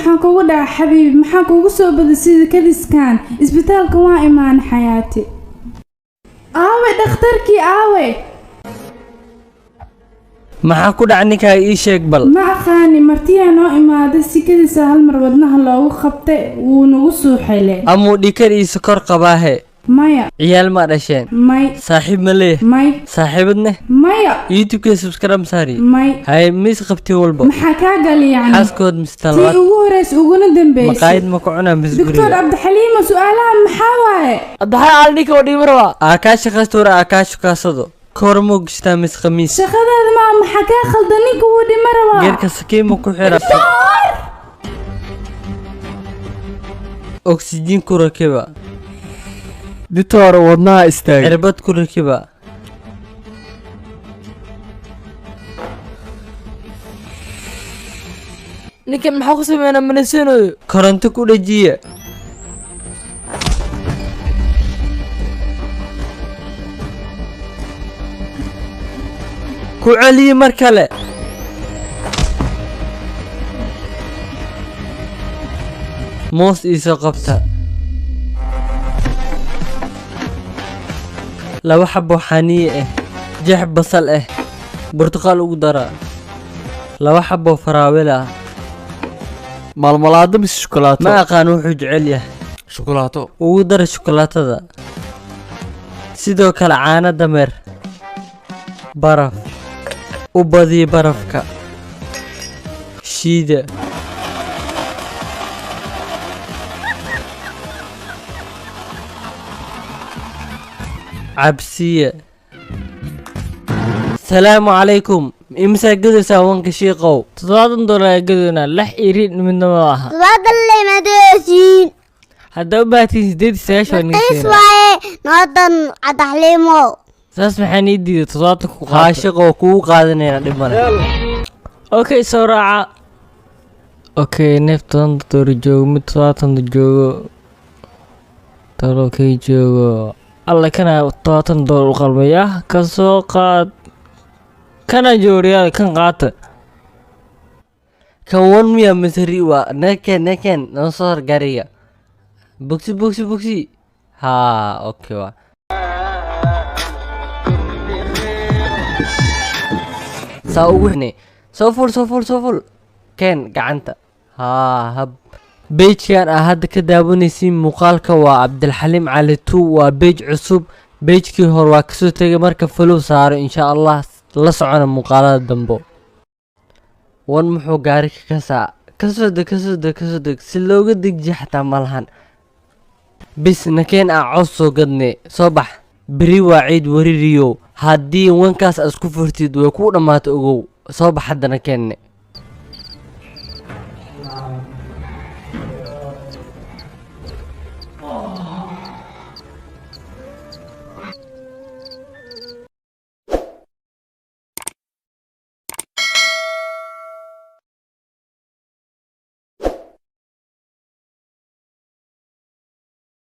maxaan kugu dhaca xabiibi maxaan kugu soo baday sida kadiskan isbitaalka waa imaan xayaati aawe dhakhtarkii aawe maxaa ku dhac ninkaa ii sheeg bal ma aqaani martiyaa noo imaaday si kadisa hal mar wadnaha loogu qabtay wuu nagu suuxayle amuu dhikar iyo sokor qabaahe maya ciyaal ma dhasheen may saaxiib ma leeh may saaxiibadne maya youtube-ka subscribe saari may hay miis qabti walba maxaa kaa gali yani xaaskood tii mistalwaad ugu horeys uguna dambeysay maqaayad ma ku cunaa mis دكتور guriga عبد الحليم سؤالها محاوى addahay aalninka oo dhimiraba aakaasha qastuura aakaashu kaasado koormoo gishtaa mis khamiis شغلة ما محكا خلدنيك ودي مروا geerka sakiimo ku xira oksijiin ku rakiba ditoor wadnaha istaag cirbad ku rakiba ninkan maxaa ku sameynaa manasanayo koronto ku dhajiya ku celiye mar kale moos iisoo qabta laba xabo xaniye ah jeex basal ah burtuqaal ugu dara laba xabo faraawil ah maalmalaado mise shukulaato ma aqaan wuxuu jecel yahay shukulaato ugu dara shukulaatada sidoo kale caano dameer baraf u badiya barafka shiida cabsiya salaamu calaykum imsaa gadaysaa wanka shiiqow $7 gadona lax irid midna ma aha تفضل مدرسين haddaa u baahatiin 8 قيس واي نوضن عتحليمو saas maxaa nii diiday 7 ku qaashiqoo kugu qaadanayna dhibana okay soo raaca okay neef $7 joogo mid 7 joogo talo kay joogo alla kana $7 u qalmaya ka soo qaad kana jooriyaal kan qaata kan wan miya masari waa neken noo soo hor gariga boksi haa okay waa saa ugu xine soo ful keen gacanta haa hab bejkan ah hadda ka daawanaysiin muuqaalka waa cabdilxaliim cali 2 waa bej cusub bejkii hore waa kasoo tegay marka follow saaro insha allah la socona muuqaalada dambo wan muxuu gaari ka kasaa kasoo deg si looga degji xataa malahan bis nakeen ah cows soo gadne soo bax beri waa ciid waririyo haddii wankaas aad isku furtid way ku dhammaata ogow soo bax haddana keenne